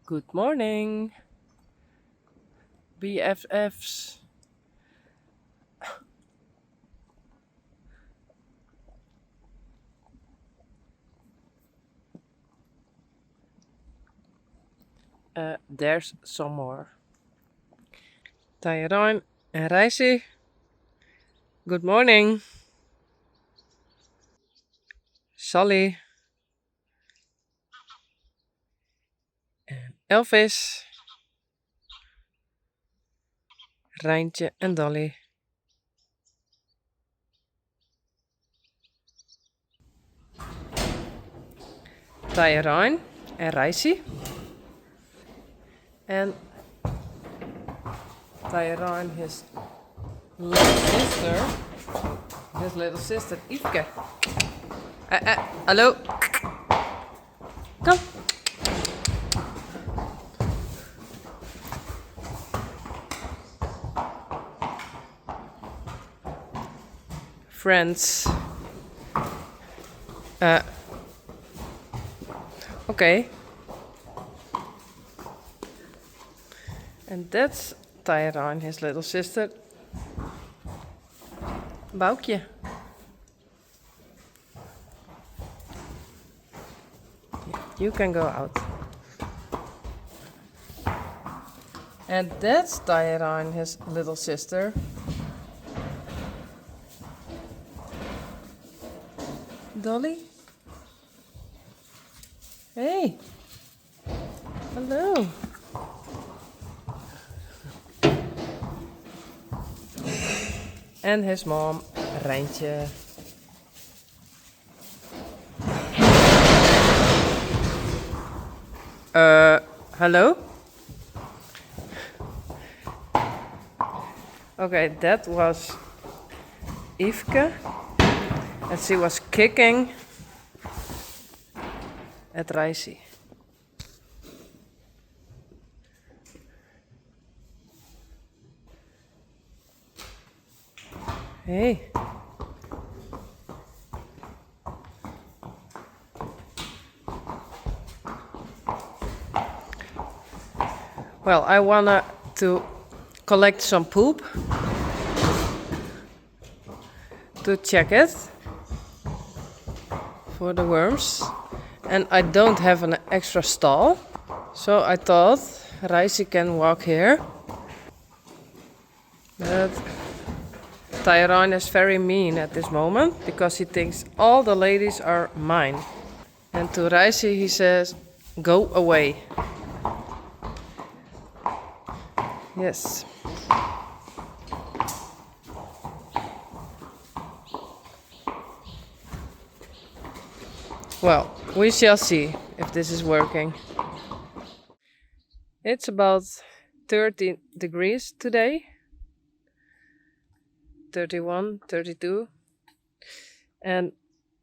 Good morning, BFFs. There's some more. Tyrone and Risey. Good morning. Sally en Elvis. Rijntje en Dolly. Tyrone en Risey. And Tyrone, his little sister Yvke. Hallo. Kom. Friends. Okay. And that's Tyrone, his little sister. Boukje. You can go out. And that's Tyrone, his little sister. Dolly? Hey! Hallo! And his mom, Rijntje. Hello? Okay, that was Yvke. And she was kicking at Risey. Hey. Well, I wanna to collect some poop to check it for the worms, and I don't have an extra stall, so I thought Risey can walk here. But Tyrone is very mean at this moment because he thinks all the ladies are mine. And to Risey he says, "Go away." Yes. Well, we shall see if this is working. It's about 30 degrees today. 31, 32. And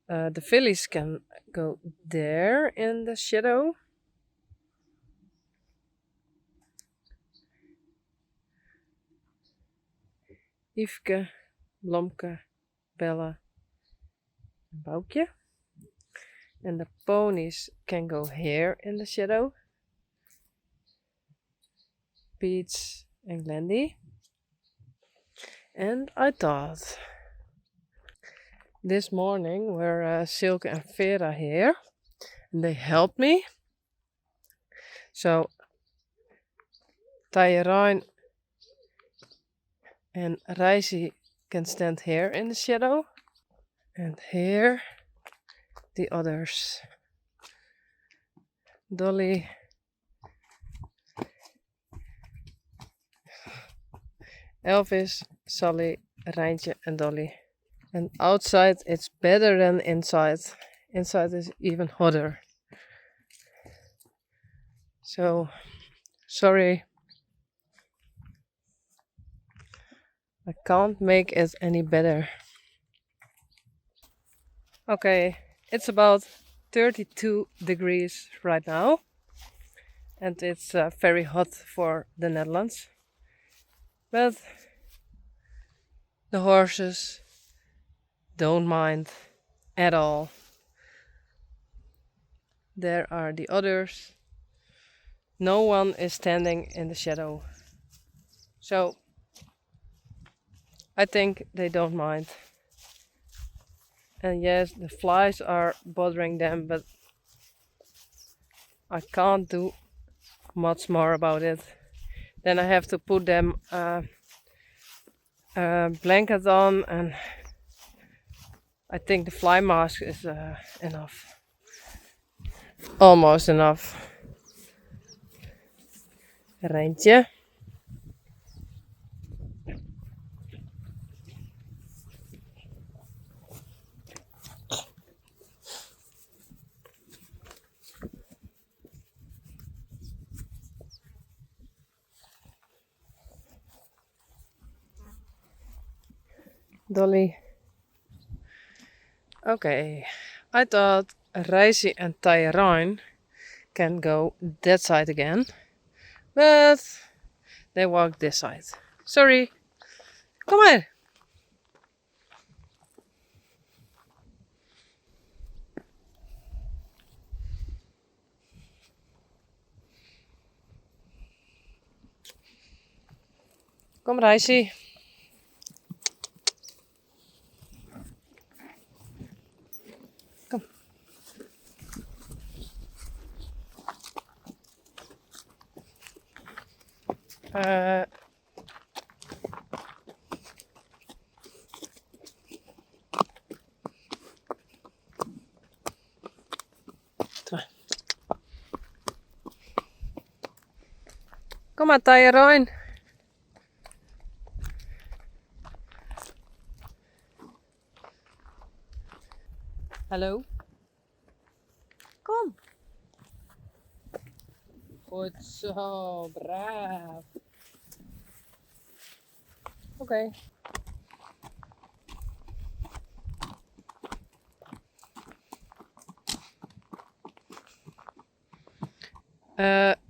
the fillies can go there in the shadow. Yvke, Blomke, Bella, and Boukje. And the ponies can go here in the shadow. Peach and Glendy. And I thought this morning were Silke and Vera here, and they helped me. So Tyrone and Risey can stand here in the shadow, and here the others. Dolly, Elvis, Sally, Rijntje and Dolly. And outside it's better than inside. Inside is even hotter. So, sorry. I can't make it any better. Okay, it's about 32 degrees right now. And it's very hot for the Netherlands. But the horses don't mind at all. There are the others. No one is standing in the shadow. So I think they don't mind. And yes, the flies are bothering them, but I can't do much more about it. Then I have to put them a blanket on, and I think the fly mask is enough. Almost enough. Rijntje. Dolly. Okay, I thought Risey and Tyrone can go that side again, but they walk this side. Sorry, kom maar. Kom Risey. Kom. Kom maar Tyrone. Hallo. Kom. Goed zo, braaf. Oké.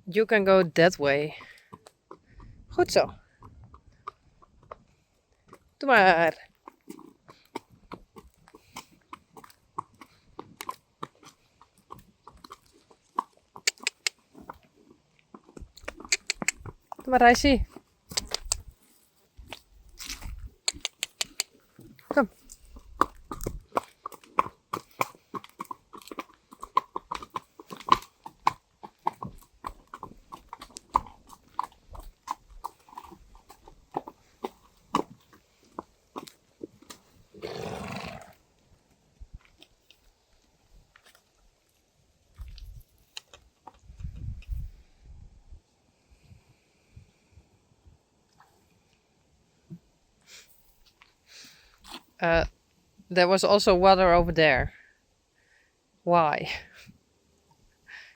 You can go that way. Goed zo. Doe maar. Doe maar Risey. Kom. There was also water over there. Why?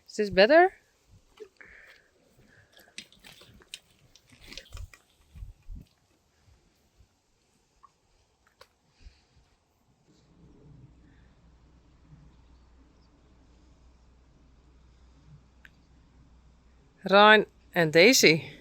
Is this better? Ryan and Daisy.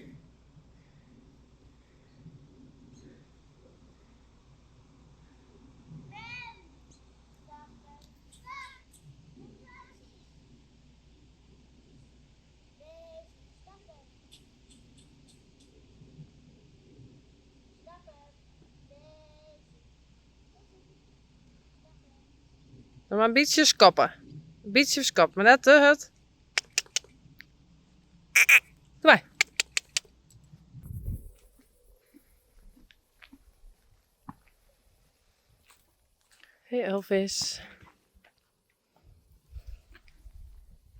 Doe maar een beetje skoppen. Een beetje skoppen, maar net te het. Doe maar. Hey Elvis.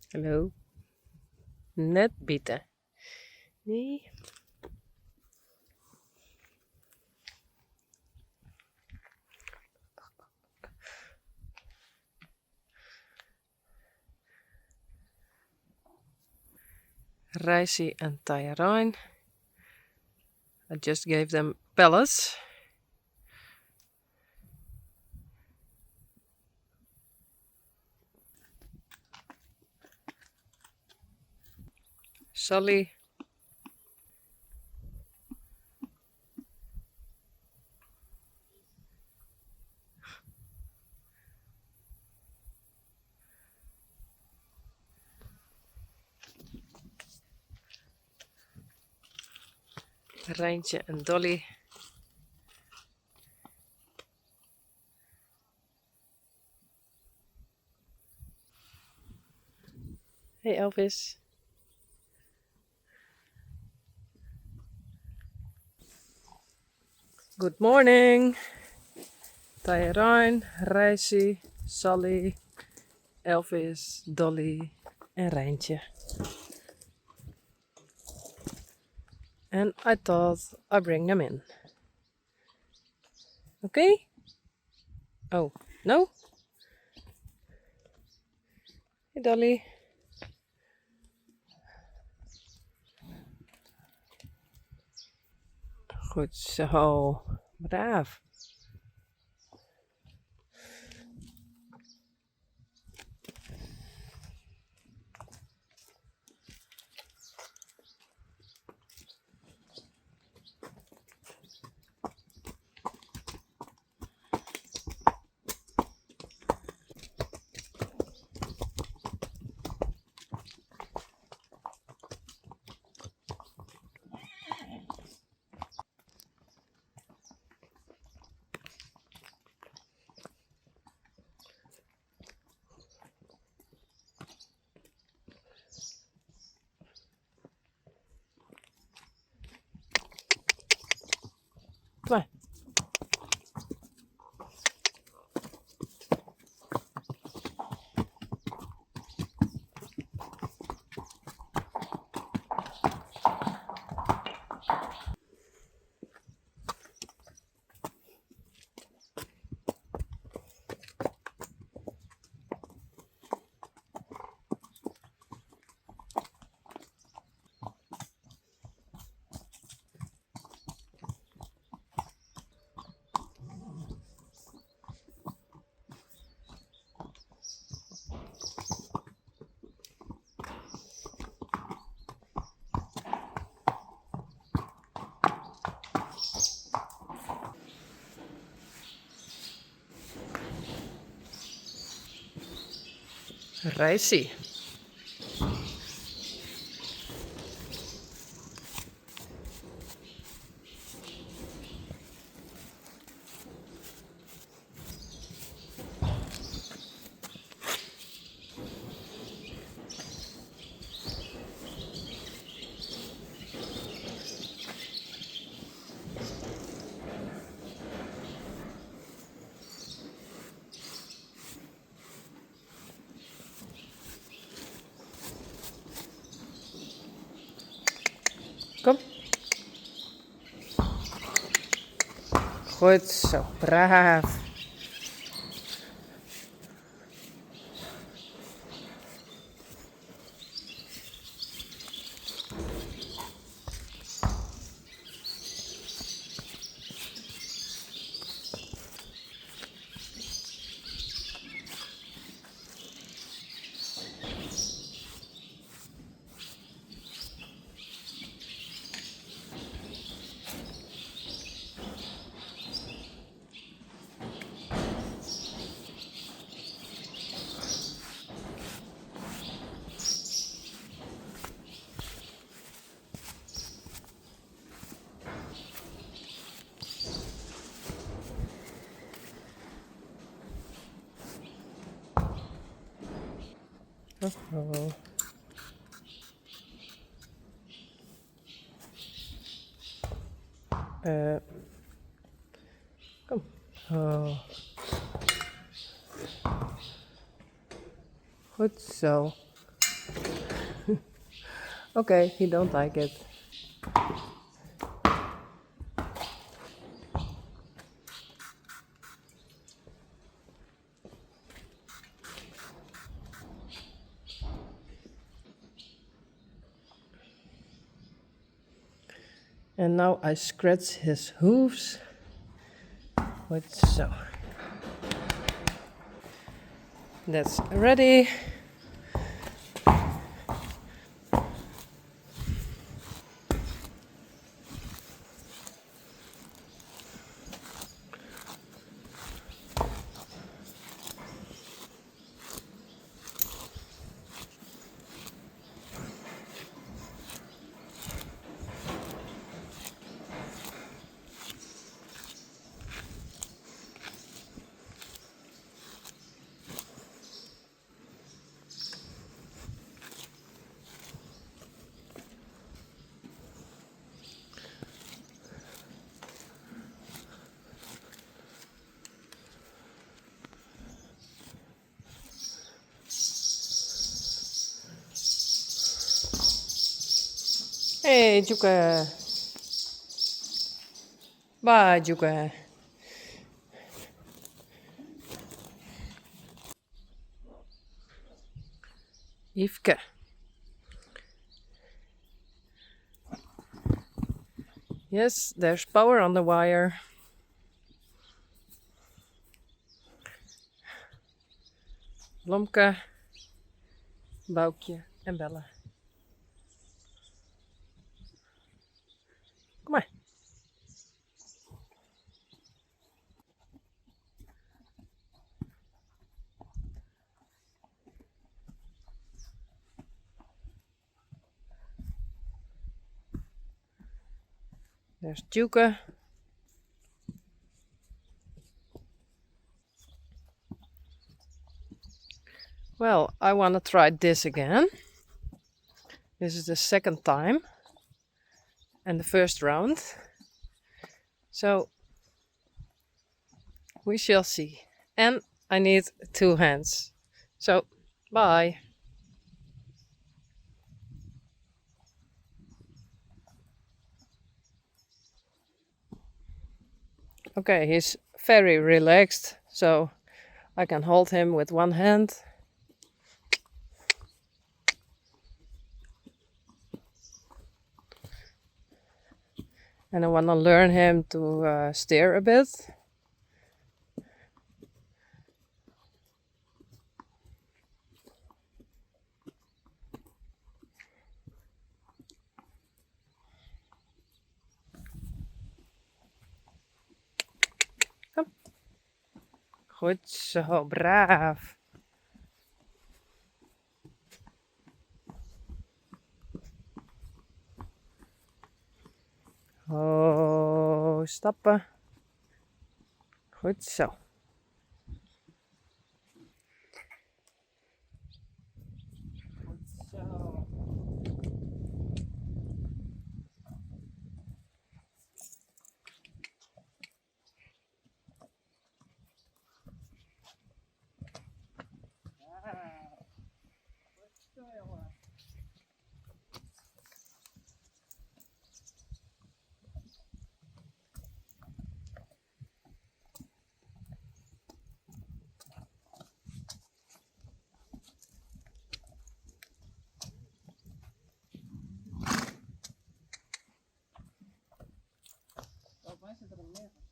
Hallo. Net bieten. Nee. Risey and Tyrone. I just gave them pellets. Sully. Rijntje en Dolly. Hey Elvis. Good morning. Tyrone, Risey, Sally, Elvis, Dolly en Rijntje. And I thought I'd bring them in. Okay? Oh, no? Hey Dolly. Goed zo. Braaf. Kom maar. Risey. Kom. Goed zo, braaf. Oh. Kom. Oh. Goed zo. Okay, he don't like it. And now I scratch his hooves. Goed zo. That's ready. Hey, Joeke. Bye, Joeke. Yveske. Yes, there's power on the wire. Blomke, Boukje en Belle. Kom maar. There's Joeke. Well, I want to try this again. This is the second time and the first round. So we shall see. And I need 2 hands. So, bye. Okay, he's very relaxed, so I can hold him with one hand. And I want to learn him to steer a bit. Kom. Goed zo, braaf. Oh, stappen. Goed zo. Goed zo. Goed zo, jongen. Volgens mij zit er een meer van.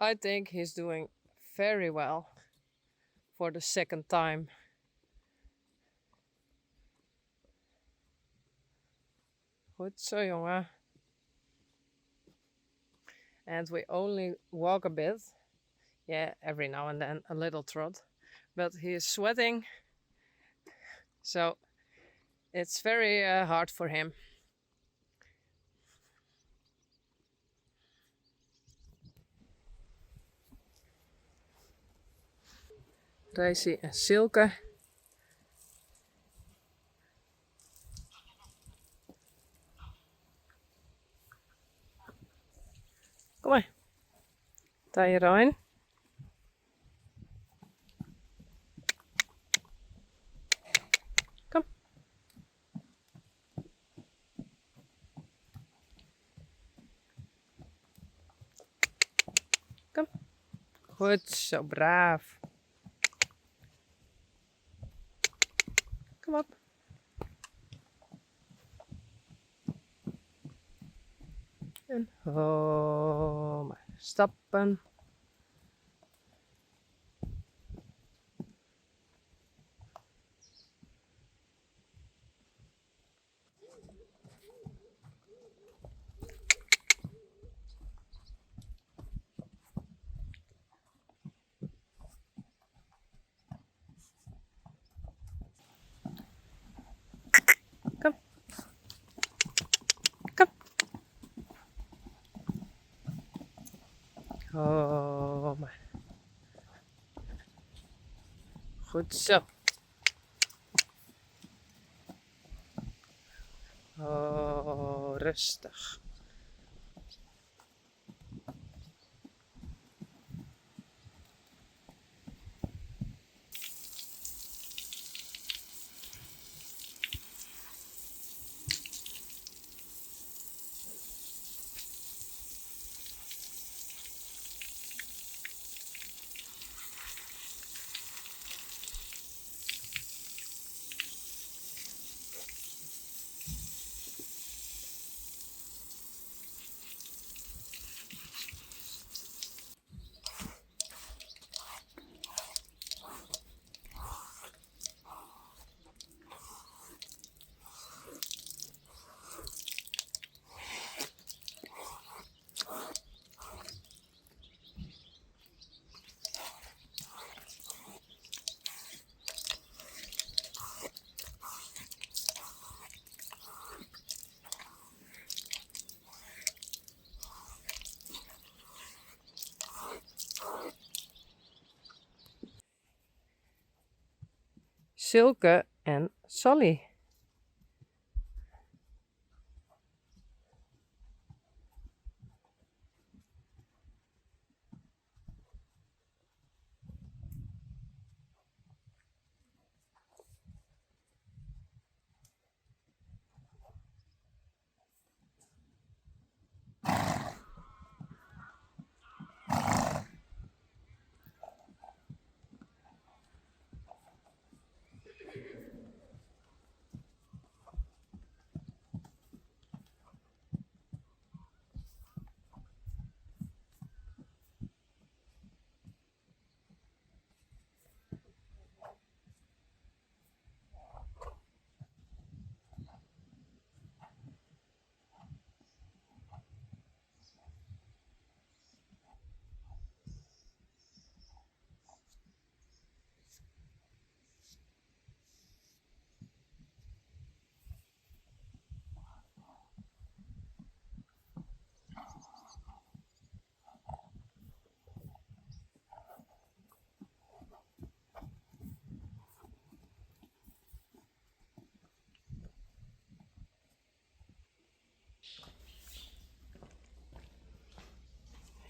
I think he's doing very well for the second time. Goed zo, jongen. And we only walk a bit. Yeah, every now and then a little trot. But he is sweating, so it's very hard for him. Risey en Silke. Kom maar. Tyrone. Kom. Kom. Goed zo, braaf. Kom op. En maar stappen. Kom. Kom. Maar. Goed zo. Rustig. Silke en Sally.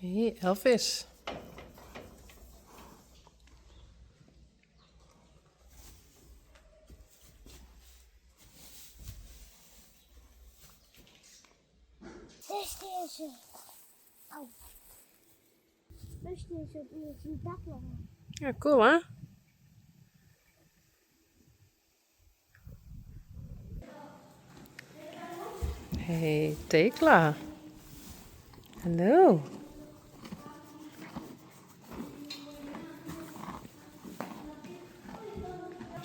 Hey, Elvis. Dus deze. Oh. Dus deze op een dak hangen. Ja, cool hè? Hey, Tekla. Hallo.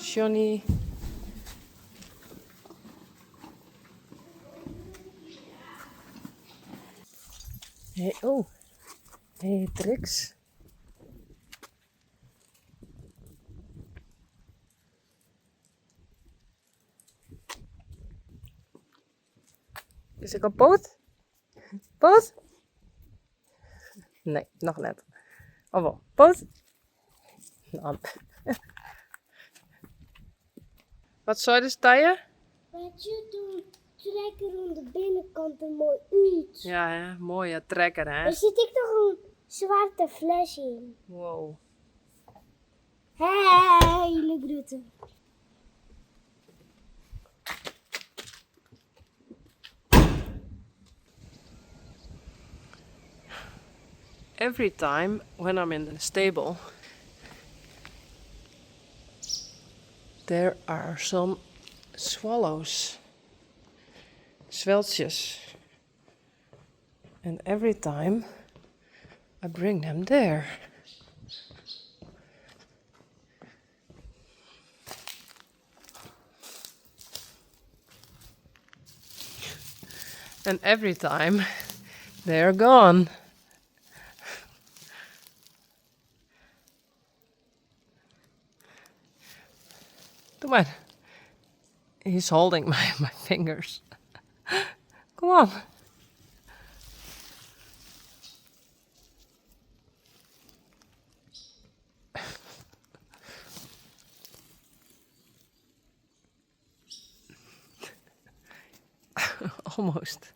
Johnny. Hey, oh. Hey, Trix. Is hij kapot? Poot? Nee, nog net. Oh wel, poot? Nou. Wat zou je dus taille? Wat je doet, trekken aan de binnenkant er mooi uit. Ja, hè? Mooie trekker, hè? Er zit ik nog een zwarte fles in. Wow. Hele grote. Every time when I'm in the stable, there are some swallows, zweltjes. And every time I bring them there. And every time they're gone. Come on. He's holding my fingers. Come on. Almost.